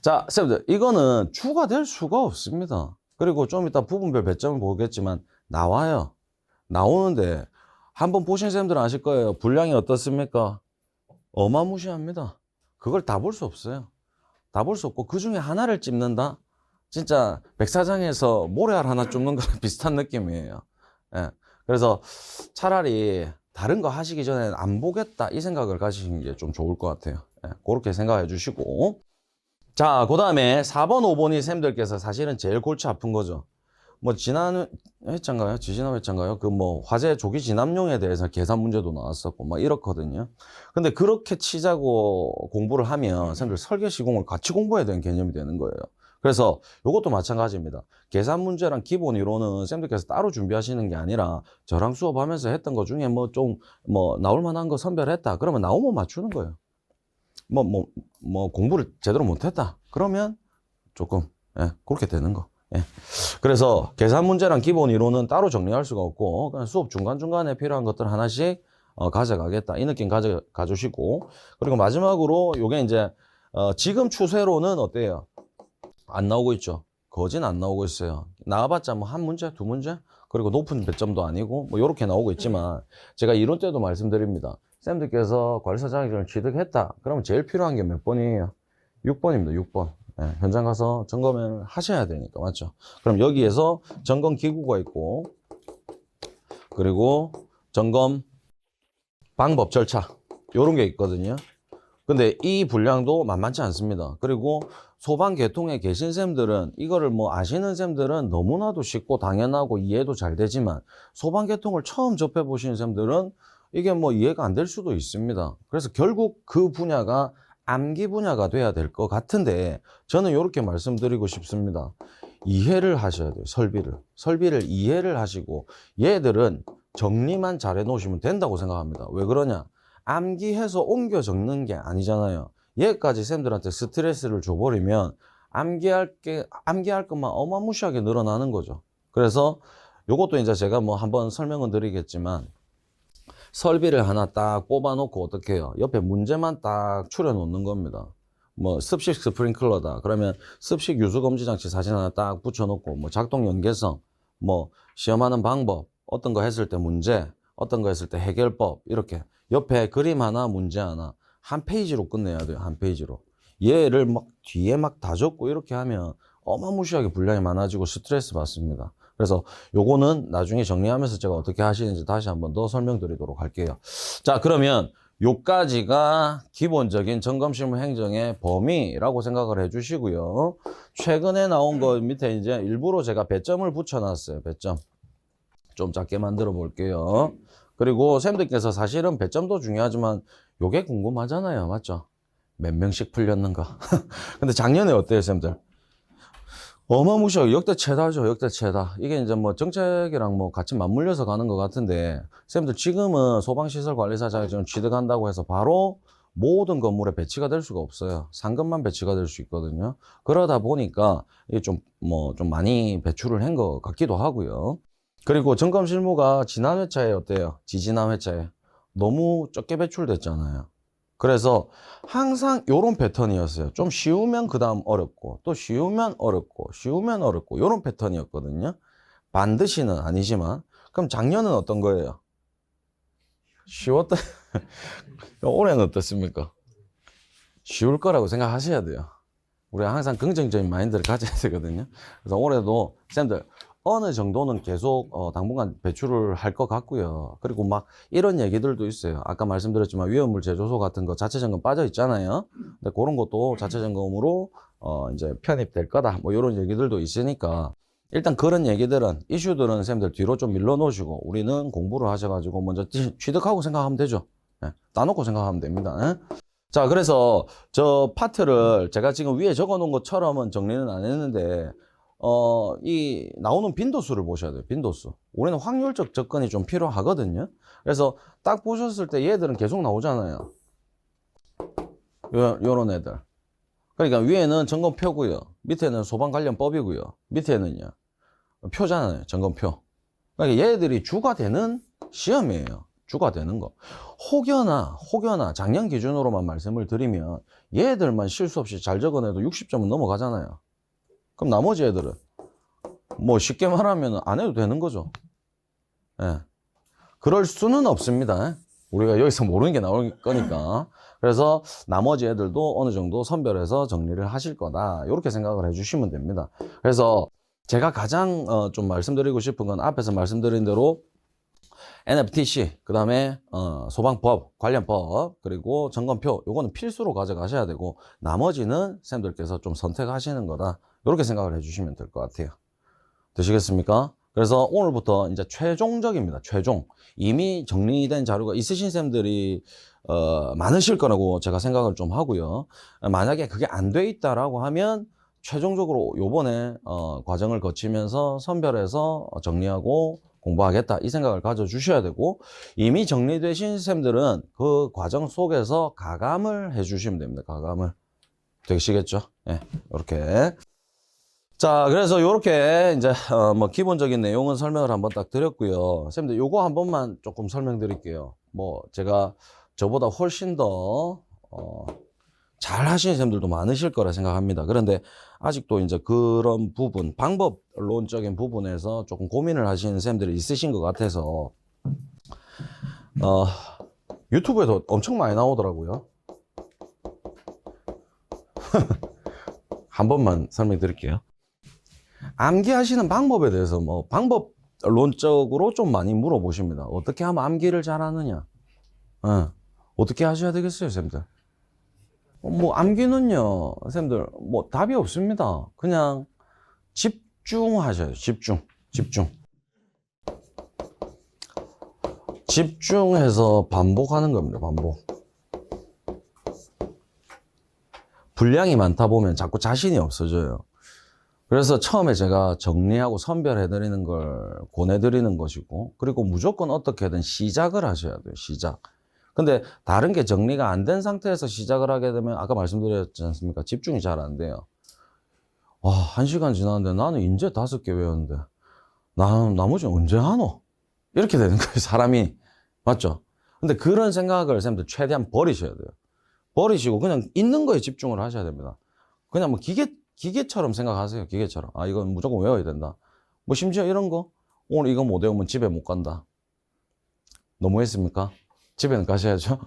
자, 쌤들 이거는 주가 될 수가 없습니다. 그리고 좀 이따 부분별 배점을 보겠지만 나와요. 나오는데 한번 보신 쌤들은 아실 거예요. 분량이 어떻습니까? 어마무시합니다. 그걸 다 볼 수 없어요. 다 볼 수 없고 그 중에 하나를 찝는다? 진짜 백사장에서 모래알 하나 줍는 거랑 비슷한 느낌이에요. 예. 그래서 차라리 다른 거 하시기 전에 안 보겠다 이 생각을 가지시는 게 좀 좋을 것 같아요. 예. 그렇게 생각해 주시고 자, 그 다음에 4번, 5번이 쌤들께서 사실은 제일 골치 아픈 거죠. 뭐, 지난 회차인가요? 지지난 회차인가요? 그 뭐, 화재 조기 진압용에 대해서 계산 문제도 나왔었고, 막 이렇거든요. 근데 그렇게 치자고 공부를 하면 쌤들 설계 시공을 같이 공부해야 되는 개념이 되는 거예요. 그래서 이것도 마찬가지입니다. 계산 문제랑 기본 이론은 쌤들께서 따로 준비하시는 게 아니라 저랑 수업하면서 했던 것 중에 뭐 좀 나올 만한 거 선별했다. 그러면 나오면 맞추는 거예요. 공부를 제대로 못했다. 그러면 조금 그렇게 되는 거. 예. 그래서 계산 문제랑 기본 이론은 따로 정리할 수가 없고 그냥 수업 중간중간에 필요한 것들 하나씩 가져가겠다. 이 느낌 가져주시고 그리고 마지막으로 요게 이제 지금 추세로는 어때요? 안 나오고 있죠. 거진 안 나오고 있어요. 나와봤자 뭐 한 문제, 두 문제? 그리고 높은 배점도 아니고 뭐 요렇게 나오고 있지만 제가 이론 때도 말씀드립니다. 쌤들께서 관리사 자격증을 취득했다. 그러면 제일 필요한 게 몇 번이에요? 6번입니다. 6번. 예, 현장 가서 점검을 하셔야 되니까 맞죠? 그럼 여기에서 점검 기구가 있고 그리고 점검 방법 절차 요런 게 있거든요. 근데 이 분량도 만만치 않습니다. 그리고 소방 계통에 계신 쌤들은 이거를 뭐 아시는 쌤들은 너무나도 쉽고 당연하고 이해도 잘 되지만 소방 계통을 처음 접해 보시는 쌤들은 이게 뭐 이해가 안 될 수도 있습니다. 그래서 결국 그 분야가 암기 분야가 돼야 될 것 같은데 저는 이렇게 말씀드리고 싶습니다. 이해를 하셔야 돼요. 설비를 이해를 하시고 얘들은 정리만 잘 해놓으시면 된다고 생각합니다. 왜 그러냐? 암기해서 옮겨 적는 게 아니잖아요. 얘까지 쌤들한테 스트레스를 줘버리면 암기할 것만 어마무시하게 늘어나는 거죠. 그래서 요것도 이제 제가 뭐 한번 설명은 드리겠지만 설비를 하나 딱 뽑아놓고 어떻게 해요? 옆에 문제만 딱 추려놓는 겁니다. 뭐 습식 스프링클러다. 그러면 습식 유수검지 장치 사진 하나 딱 붙여놓고 뭐 작동 연계성, 뭐 시험하는 방법, 어떤 거 했을 때 문제, 어떤 거 했을 때 해결법 이렇게 옆에 그림 하나 문제 하나 한 페이지로 끝내야 돼요. 한 페이지로. 얘를 막 뒤에 막 다 적고 이렇게 하면 어마무시하게 분량이 많아지고 스트레스 받습니다. 그래서 요거는 나중에 정리하면서 제가 어떻게 하시는지 다시 한번 더 설명드리도록 할게요. 자, 그러면 요까지가 기본적인 점검실무 행정의 범위라고 생각을 해주시고요. 최근에 나온 거 밑에 이제 일부러 제가 배점을 붙여놨어요. 배점. 좀 작게 만들어 볼게요. 그리고 쌤들께서 사실은 배점도 중요하지만 요게 궁금하잖아요. 맞죠? 몇 명씩 풀렸는가? 근데 작년에 어때요, 쌤들? 어마무시하게 역대 최다죠. 역대 최다. 이게 이제 뭐 정책이랑 뭐 같이 맞물려서 가는 것 같은데 쌤들 지금은 소방시설관리사 자격증을 취득한다고 해서 바로 모든 건물에 배치가 될 수가 없어요. 상급만 배치가 될 수 있거든요. 그러다 보니까 이게 좀 많이 배출을 한 것 같기도 하고요. 그리고 점검 실무가 지난 회차에 어때요? 지지난 회차에 너무 적게 배출됐잖아요. 그래서 항상 요런 패턴이었어요. 좀 쉬우면 그 다음 어렵고 또 쉬우면 어렵고 쉬우면 어렵고 요런 패턴이었거든요. 반드시는 아니지만 그럼 작년은 어떤 거예요? 쉬웠다. 올해는 어떻습니까? 쉬울 거라고 생각하셔야 돼요. 우리가 항상 긍정적인 마인드를 가져야 되거든요. 그래서 올해도 쌤들 어느 정도는 계속 당분간 배출을 할 것 같고요. 그리고 막 이런 얘기들도 있어요. 아까 말씀드렸지만 위험물 제조소 같은 거 자체 점검 빠져 있잖아요. 근데 그런 것도 자체 점검으로 이제 편입될 거다. 뭐 이런 얘기들도 있으니까 일단 그런 얘기들은 이슈들은 쌤들 뒤로 좀 밀어 놓으시고 우리는 공부를 하셔가지고 먼저 취득하고 생각하면 되죠. 네, 따놓고 생각하면 됩니다. 네? 자, 그래서 저 파트를 제가 지금 위에 적어 놓은 것처럼은 정리는 안 했는데 이 나오는 빈도수를 보셔야 돼요. 빈도수. 우리는 확률적 접근이 좀 필요하거든요. 그래서 딱 보셨을 때 얘들은 계속 나오잖아요. 요런 애들. 그러니까 위에는 점검표고요. 밑에는 소방 관련법이고요. 밑에는요. 표잖아요. 점검표. 그러니까 얘들이 주가 되는 시험이에요. 주가 되는 거. 혹여나 작년 기준으로만 말씀을 드리면 얘들만 실수 없이 잘 적어내도 60점은 넘어가잖아요. 그럼 나머지 애들은 뭐 쉽게 말하면 안 해도 되는 거죠. 예. 그럴 수는 없습니다. 우리가 여기서 모르는 게 나올 거니까. 그래서 나머지 애들도 어느 정도 선별해서 정리를 하실 거다. 이렇게 생각을 해주시면 됩니다. 그래서 제가 가장 좀 말씀드리고 싶은 건 앞에서 말씀드린 대로 NFTC, 그 다음에 소방법, 관련법, 그리고 점검표, 요거는 필수로 가져가셔야 되고 나머지는 쌤들께서 좀 선택하시는 거다. 이렇게 생각을 해주시면 될 것 같아요. 되시겠습니까? 그래서 오늘부터 이제 최종적입니다. 최종. 이미 정리된 자료가 있으신 쌤들이 많으실 거라고 제가 생각을 좀 하고요. 만약에 그게 안 돼 있다라고 하면 최종적으로 요번에 과정을 거치면서 선별해서 정리하고 공부하겠다 이 생각을 가져주셔야 되고, 이미 정리되신 쌤들은 그 과정 속에서 가감을 해주시면 됩니다. 가감을. 되시겠죠? 예, 이렇게. 자, 그래서 요렇게 이제 뭐 기본적인 내용은 설명을 한번 딱 드렸고요. 쌤들 요거 한 번만 조금 설명드릴게요. 뭐 제가 저보다 훨씬 더 잘 하시는 쌤들도 많으실 거라 생각합니다. 그런데 아직도 이제 그런 부분, 방법론적인 부분에서 조금 고민을 하시는 쌤들이 있으신 것 같아서 유튜브에도 엄청 많이 나오더라고요. 한 번만 설명드릴게요. 암기하시는 방법에 대해서 뭐 방법론적으로 좀 많이 물어보십니다. 어떻게 하면 암기를 잘하느냐? 어떻게 하셔야 되겠어요, 쌤들? 뭐 암기는요, 쌤들 뭐 답이 없습니다. 그냥 집중하셔요. 집중해서 반복하는 겁니다. 반복. 분량이 많다 보면 자꾸 자신이 없어져요. 그래서 처음에 제가 정리하고 선별해드리는 걸 권해드리는 것이고, 그리고 무조건 어떻게든 시작을 하셔야 돼요. 시작. 근데 다른 게 정리가 안 된 상태에서 시작을 하게 되면 아까 말씀드렸지 않습니까? 집중이 잘 안 돼요. 1시간 지났는데 나는 이제 5개 외웠는데 나머지는 언제 하노? 이렇게 되는 거예요, 사람이. 맞죠? 근데 그런 생각을 쌤들 최대한 버리셔야 돼요. 버리시고 그냥 있는 거에 집중을 하셔야 됩니다. 그냥 뭐 기계처럼 생각하세요. 기계처럼. 이건 무조건 외워야 된다. 뭐 심지어 이런 거, 오늘 이거 못 외우면 집에 못 간다. 너무했습니까? 집에는 가셔야죠.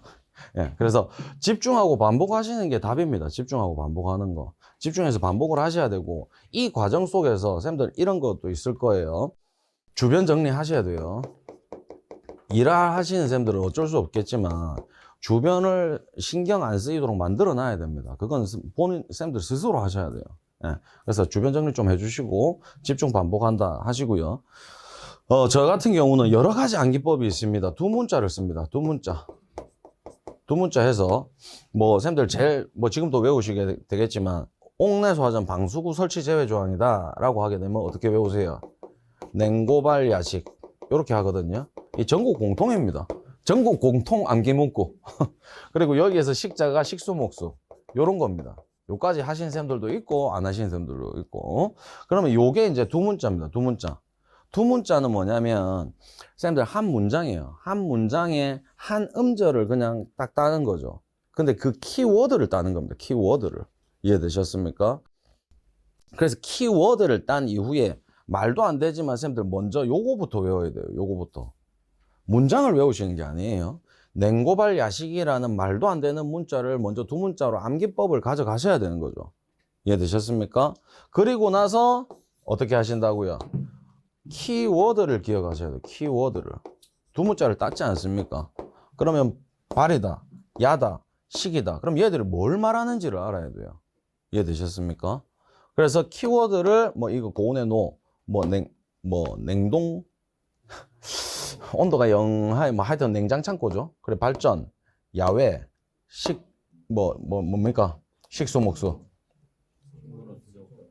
예, 그래서 집중하고 반복하시는 게 답입니다. 집중하고 반복하는 거. 집중해서 반복을 하셔야 되고, 이 과정 속에서 쌤들 이런 것도 있을 거예요. 주변 정리하셔야 돼요. 일하시는 쌤들은 어쩔 수 없겠지만 주변을 신경 안 쓰이도록 만들어 놔야 됩니다. 그건 본인 쌤들 스스로 하셔야 돼요. 예, 그래서 주변 정리 좀 해주시고 집중 반복한다 하시고요. 저 같은 경우는 여러 가지 암기법이 있습니다. 두 문자를 씁니다. 두 문자 해서 뭐 쌤들 제일 뭐 지금도 외우시게 되겠지만, 옥내소화전 방수구 설치 제외 조항이다 라고 하게 되면 어떻게 외우세요? 냉고발 야식 이렇게 하거든요. 이 전국 공통입니다. 전국 공통 암기 문구. 그리고 여기에서 식자가 식수목수 요런 겁니다. 요까지 하신 쌤들도 있고 안 하시는 쌤들도 있고. 그러면 요게 이제 두 문자입니다. 두 문자. 두 문자는 뭐냐면 쌤들 한 문장이에요. 한 문장에 한 음절을 그냥 딱 따는 거죠. 근데 그 키워드를 따는 겁니다. 키워드를. 이해되셨습니까? 그래서 키워드를 딴 이후에 말도 안 되지만 쌤들 먼저 요거부터 외워야 돼요. 요거부터. 문장을 외우시는 게 아니에요. 냉고발 야식이라는 말도 안 되는 문자를 먼저 두 문자로 암기법을 가져가셔야 되는 거죠. 이해되셨습니까? 그리고 나서 어떻게 하신다고요? 키워드를 기억하셔야 돼요. 키워드를. 두 문자를 땄지 않습니까? 그러면 발이다, 야다, 식이다. 그럼 얘들이 뭘 말하는지를 알아야 돼요. 이해되셨습니까? 그래서 키워드를 뭐 이거 고온에 놓, 냉동, 온도가 영하에 뭐 하여튼 냉장 창고죠. 그래 발전, 야외, 뭡니까? 식수, 목수.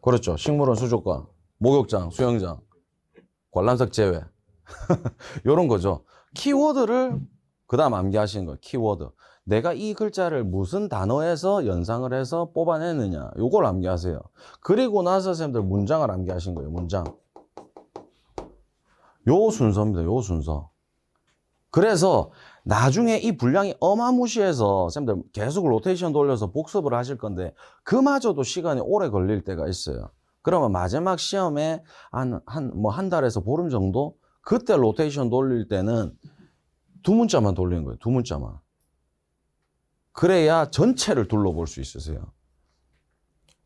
그렇죠. 식물원, 수족관, 목욕장, 수영장, 관람석 제외. 요런 거죠. 키워드를 그 다음 암기하시는 거예요. 키워드. 내가 이 글자를 무슨 단어에서 연상을 해서 뽑아내느냐. 요걸 암기하세요. 그리고 나서 선생님들 문장을 암기하신 거예요. 문장. 요 순서입니다. 요 순서. 그래서 나중에 이 분량이 어마무시해서 선생님들 계속 로테이션 돌려서 복습을 하실 건데 그마저도 시간이 오래 걸릴 때가 있어요. 그러면 마지막 시험에 한 달에서 보름 정도 그때 로테이션 돌릴 때는 두 문자만 돌리는 거예요. 두 문자만. 그래야 전체를 둘러볼 수 있으세요.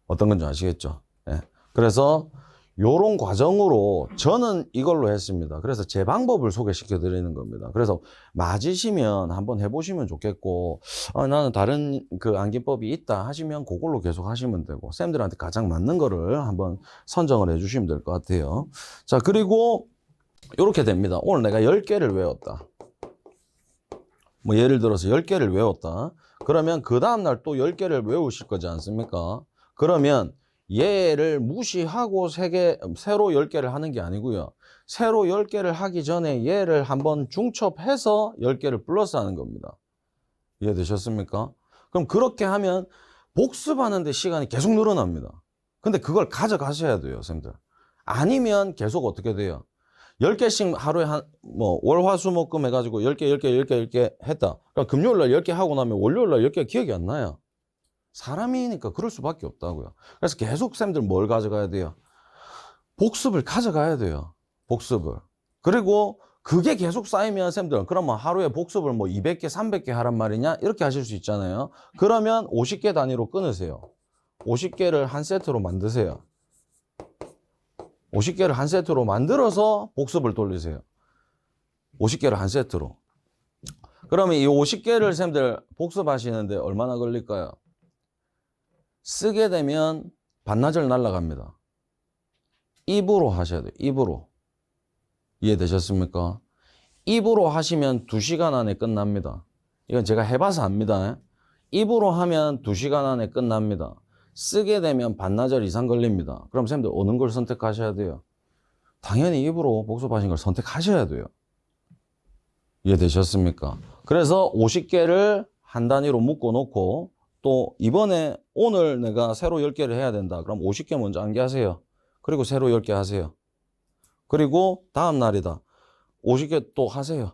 어떤 건지 아시겠죠? 예. 그래서 요런 과정으로 저는 이걸로 했습니다. 그래서 제 방법을 소개시켜 드리는 겁니다. 그래서 맞으시면 한번 해보시면 좋겠고, 나는 다른 그 암기법이 있다 하시면 그걸로 계속 하시면 되고, 쌤들한테 가장 맞는 거를 한번 선정을 해 주시면 될 것 같아요. 자, 그리고 요렇게 됩니다. 오늘 내가 10개를 외웠다. 뭐 예를 들어서 10개를 외웠다. 그러면 그 다음날 또 10개를 외우실 거지 않습니까? 그러면 얘를 무시하고 새로 10개를 하는 게 아니고요. 새로 10개를 하기 전에 얘를 한번 중첩해서 10개를 플러스 하는 겁니다. 이해되셨습니까? 그럼 그렇게 하면 복습하는 데 시간이 계속 늘어납니다. 근데 그걸 가져가셔야 돼요, 선생님들. 아니면 계속 어떻게 돼요? 10개씩 하루에 월, 화, 수, 목, 금 해가지고 10개, 10개, 10개, 10개 했다. 그러니까 금요일 날 10개 하고 나면 월요일 날 10개 기억이 안 나요. 사람이니까 그럴 수밖에 없다고요. 그래서 계속 쌤들 뭘 가져가야 돼요? 복습을 가져가야 돼요. 복습을. 그리고 그게 계속 쌓이면 쌤들 그러면 하루에 복습을 200개, 300개 하란 말이냐? 이렇게 하실 수 있잖아요. 그러면 50개 단위로 끊으세요. 50개를 한 세트로 만드세요. 50개를 한 세트로 만들어서 복습을 돌리세요. 50개를 한 세트로. 그러면 이 50개를 쌤들 복습하시는데 얼마나 걸릴까요? 쓰게 되면 반나절 날아갑니다. 입으로 하셔야 돼요. 입으로. 이해되셨습니까? 입으로 하시면 2시간 안에 끝납니다. 이건 제가 해봐서 압니다. 입으로 하면 2시간 안에 끝납니다. 쓰게 되면 반나절 이상 걸립니다. 그럼 쌤들 어느 걸 선택하셔야 돼요? 당연히 입으로 복습하신 걸 선택하셔야 돼요. 이해되셨습니까? 그래서 50개를 한 단위로 묶어 놓고 또 이번에 오늘 내가 새로 10개를 해야 된다. 그럼 50개 먼저 암기하세요. 그리고 새로 10개 하세요. 그리고 다음 날이다. 50개 또 하세요.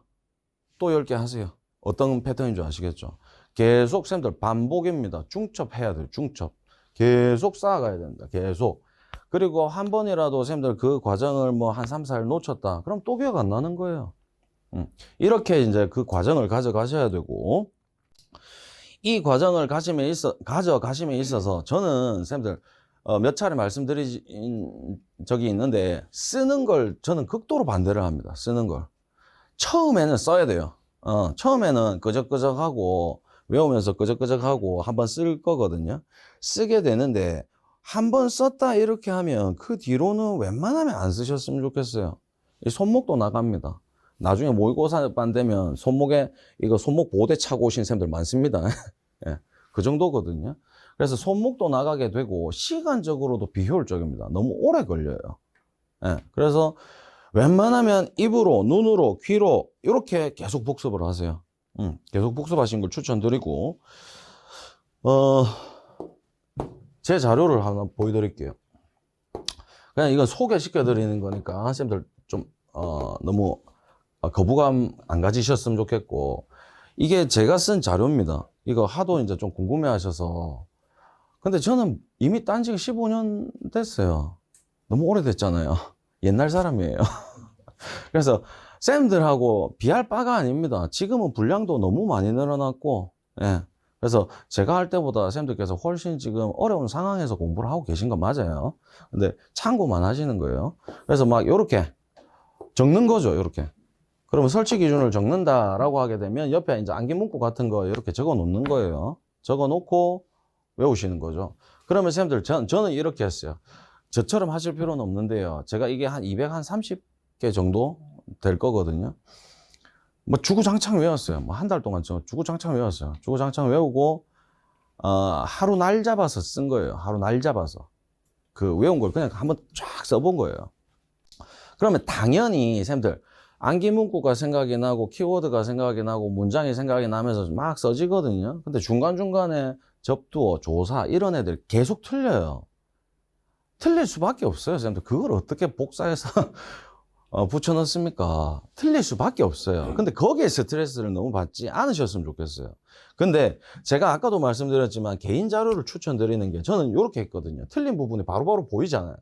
또 10개 하세요. 어떤 패턴인 줄 아시겠죠? 계속 쌤들 반복입니다. 중첩해야 돼요. 중첩. 계속 쌓아가야 된다. 계속. 그리고 한 번이라도 쌤들 그 과정을 한 3, 4일 놓쳤다. 그럼 또 기억 안 나는 거예요. 이렇게 이제 그 과정을 가져가셔야 되고, 이 과정을 가져가심에 있어서 저는 쌤들 몇 차례 말씀드린 적이 있는데 쓰는 걸 저는 극도로 반대를 합니다. 쓰는 걸. 처음에는 써야 돼요. 처음에는 끄적끄적하고 외우면서 끄적끄적하고 한번 쓸 거거든요. 쓰게 되는데 한번 썼다 이렇게 하면 그 뒤로는 웬만하면 안 쓰셨으면 좋겠어요. 이 손목도 나갑니다. 나중에 모의고사반 되면 손목에 손목 보호대 차고 오신 쌤들 많습니다. 예, 그 정도거든요. 그래서 손목도 나가게 되고 시간적으로도 비효율적입니다. 너무 오래 걸려요. 예, 그래서 웬만하면 입으로, 눈으로, 귀로 이렇게 계속 복습을 하세요. 계속 복습하신 걸 추천드리고 제 자료를 하나 보여드릴게요. 그냥 이건 소개시켜 드리는 거니까 쌤들 좀 너무 거부감 안 가지셨으면 좋겠고, 이게 제가 쓴 자료입니다. 이거 하도 이제 좀 궁금해 하셔서. 근데 저는 이미 딴 지가 15년 됐어요. 너무 오래됐잖아요. 옛날 사람이에요. 그래서 쌤들하고 비할 바가 아닙니다. 지금은 분량도 너무 많이 늘어났고, 예. 그래서 제가 할 때보다 쌤들께서 훨씬 지금 어려운 상황에서 공부를 하고 계신 건 맞아요. 근데 참고만 하시는 거예요. 그래서 막 요렇게 적는 거죠, 요렇게. 그러면 설치 기준을 적는다라고 하게 되면 옆에 이제 암기 문구 같은 거 이렇게 적어 놓는 거예요. 적어 놓고 외우시는 거죠. 그러면 쌤들, 저는 이렇게 했어요. 저처럼 하실 필요는 없는데요. 제가 이게 한 230개 정도 될 거거든요. 주구장창 외웠어요. 한 달 동안 주구장창 외웠어요. 주구장창 외우고, 하루 날 잡아서 쓴 거예요. 하루 날 잡아서. 그 외운 걸 그냥 한번 쫙 써본 거예요. 그러면 당연히 쌤들, 암기 문구가 생각이 나고 키워드가 생각이 나고 문장이 생각이 나면서 막 써지거든요. 근데 중간중간에 접두어, 조사 이런 애들 계속 틀려요. 틀릴 수밖에 없어요. 쌤들 그걸 어떻게 복사해서 붙여넣습니까? 틀릴 수밖에 없어요. 근데 거기에 스트레스를 너무 받지 않으셨으면 좋겠어요. 근데 제가 아까도 말씀드렸지만 개인 자료를 추천드리는 게 저는 이렇게 했거든요. 틀린 부분이 바로바로 보이잖아요.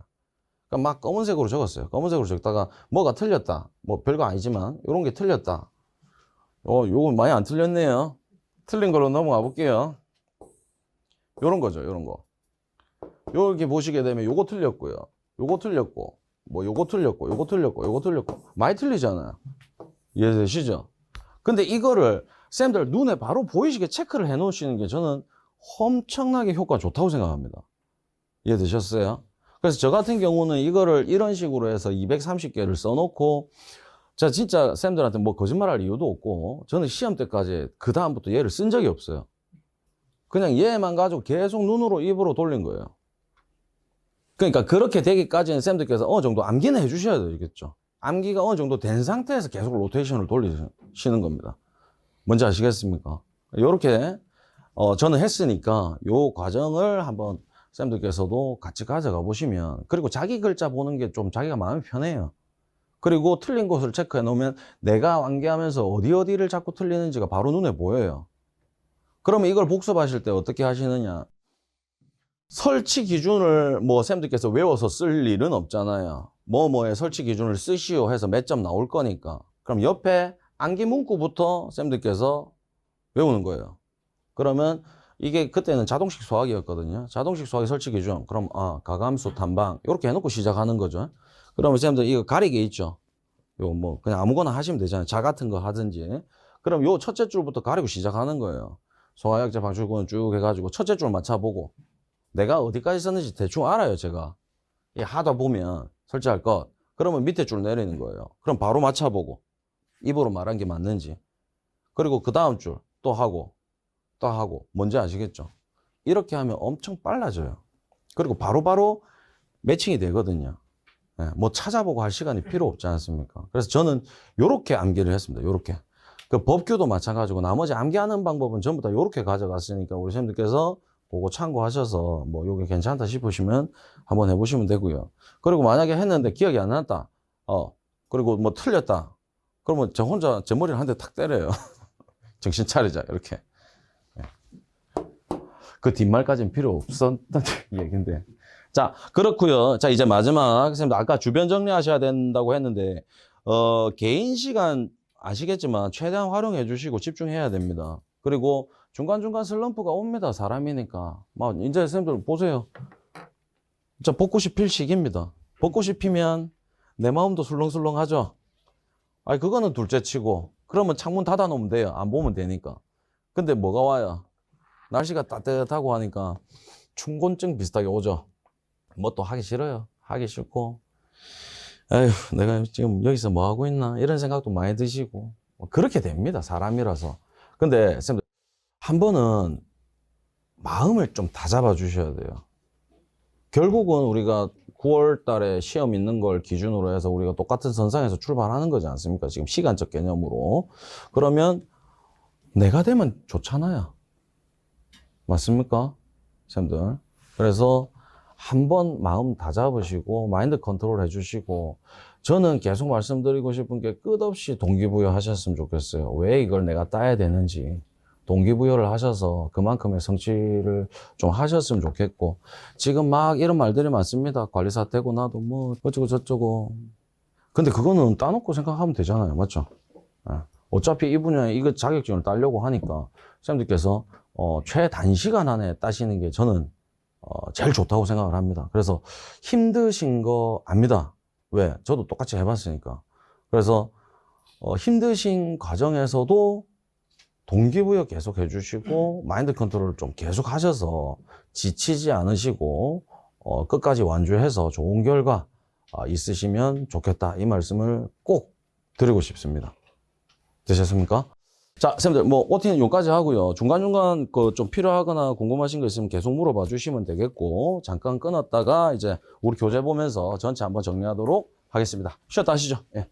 그러니까 막 검은색으로 적었어요. 검은색으로 적다가 뭐가 틀렸다. 별거 아니지만 이런 게 틀렸다. 요거 많이 안 틀렸네요. 틀린 걸로 넘어가 볼게요. 요런 거죠. 요런 거. 여기 보시게 되면 요거 틀렸고요. 요거 틀렸고 요거 틀렸고 요거 틀렸고 요거 틀렸고 많이 틀리잖아요. 이해되시죠? 근데 이거를 쌤들 눈에 바로 보이시게 체크를 해 놓으시는 게 저는 엄청나게 효과가 좋다고 생각합니다. 이해되셨어요? 그래서 저 같은 경우는 이거를 이런 식으로 해서 230개를 써놓고, 자, 진짜 쌤들한테 거짓말할 이유도 없고, 저는 시험 때까지 그 다음부터 얘를 쓴 적이 없어요. 그냥 얘만 가지고 계속 눈으로 입으로 돌린 거예요. 그러니까 그렇게 되기까지는 쌤들께서 어느 정도 암기는 해주셔야 되겠죠. 암기가 어느 정도 된 상태에서 계속 로테이션을 돌리시는 겁니다. 뭔지 아시겠습니까? 요렇게 저는 했으니까 요 과정을 한번 쌤들께서도 같이 가져가 보시면, 그리고 자기 글자 보는 게 좀 자기가 마음이 편해요. 그리고 틀린 곳을 체크해 놓으면 내가 암기하면서 어디를 자꾸 틀리는지가 바로 눈에 보여요. 그러면 이걸 복습하실 때 어떻게 하시느냐? 설치 기준을 뭐 쌤들께서 외워서 쓸 일은 없잖아요. 뭐뭐의 설치 기준을 쓰시오 해서 몇 점 나올 거니까. 그럼 옆에 암기 문구부터 쌤들께서 외우는 거예요. 그러면 이게 그때는 자동식 수학이었거든요. 자동식 수학의 설치 기준. 그럼 가감수, 탐방 이렇게 해놓고 시작하는 거죠. 그러면 쌤들 이거 가리개 있죠. 요 뭐 그냥 아무거나 하시면 되잖아요. 자 같은 거 하든지. 그럼 요 첫째 줄부터 가리고 시작하는 거예요. 소화약제 방출구는 쭉 해가지고 첫째 줄 맞춰보고 내가 어디까지 썼는지 대충 알아요. 제가 하다 보면 설치할 것. 그러면 밑에 줄 내리는 거예요. 그럼 바로 맞춰보고 입으로 말한 게 맞는지. 그리고 그 다음 줄 또 하고 또 하고. 뭔지 아시겠죠? 이렇게 하면 엄청 빨라져요. 그리고 바로바로 매칭이 되거든요. 뭐 찾아보고 할 시간이 필요 없지 않습니까? 그래서 저는 요렇게 암기를 했습니다. 요렇게. 그 법규도 마찬가지고 나머지 암기하는 방법은 전부 다 요렇게 가져갔으니까 우리 선생님들께서 그거 참고하셔서 뭐 요게 괜찮다 싶으시면 한번 해보시면 되고요. 그리고 만약에 했는데 기억이 안 났다. 그리고 뭐 틀렸다. 그러면 저 혼자 제 머리를 한 대 탁 때려요. 정신 차리자. 이렇게. 그 뒷말까지는 필요 없었던 얘기인데. 자, 그렇고요. 자, 이제 마지막 선생님들 아까 주변 정리하셔야 된다고 했는데 개인 시간 아시겠지만 최대한 활용해 주시고 집중해야 됩니다. 그리고 중간중간 슬럼프가 옵니다. 사람이니까. 막 이제 선생님들 보세요. 자, 벚꽃이 필 시기입니다. 벚꽃이 피면 내 마음도 술렁술렁하죠. 아니 그거는 둘째 치고 그러면 창문 닫아 놓으면 돼요. 안 보면 되니까. 근데 뭐가 와요? 날씨가 따뜻하고 하니까 충곤증 비슷하게 오죠. 뭐 또 하기 싫어요. 하기 싫고 에휴 내가 지금 여기서 뭐 하고 있나 이런 생각도 많이 드시고 그렇게 됩니다. 사람이라서. 근데 선생님들 한 번은 마음을 좀 다 잡아 주셔야 돼요. 결국은 우리가 9월 달에 시험 있는 걸 기준으로 해서 우리가 똑같은 선상에서 출발하는 거지 않습니까? 지금 시간적 개념으로. 그러면 내가 되면 좋잖아요. 맞습니까? 선생님들. 그래서 한번 마음 다 잡으시고 마인드 컨트롤 해주시고 저는 계속 말씀드리고 싶은 게 끝없이 동기부여 하셨으면 좋겠어요. 왜 이걸 내가 따야 되는지 동기부여를 하셔서 그만큼의 성취를 좀 하셨으면 좋겠고 지금 막 이런 말들이 많습니다. 관리사 되고 나도 뭐 어쩌고 저쩌고 근데 그거는 따놓고 생각하면 되잖아요. 맞죠? 어차피 이 분야에 이거 자격증을 따려고 하니까 선생님들께서 최단시간 안에 따시는 게 저는 제일 좋다고 생각을 합니다. 그래서 힘드신 거 압니다. 왜? 저도 똑같이 해봤으니까. 그래서 힘드신 과정에서도 동기부여 계속 해주시고 마인드 컨트롤을 좀 계속 하셔서 지치지 않으시고 끝까지 완주해서 좋은 결과 있으시면 좋겠다. 이 말씀을 꼭 드리고 싶습니다. 되셨습니까? 자, 선생님들, 뭐, OT는 여기까지 하고요. 중간중간 좀 필요하거나 궁금하신 거 있으면 계속 물어봐 주시면 되겠고, 잠깐 끊었다가 이제 우리 교재 보면서 전체 한번 정리하도록 하겠습니다. 쉬었다 하시죠. 예.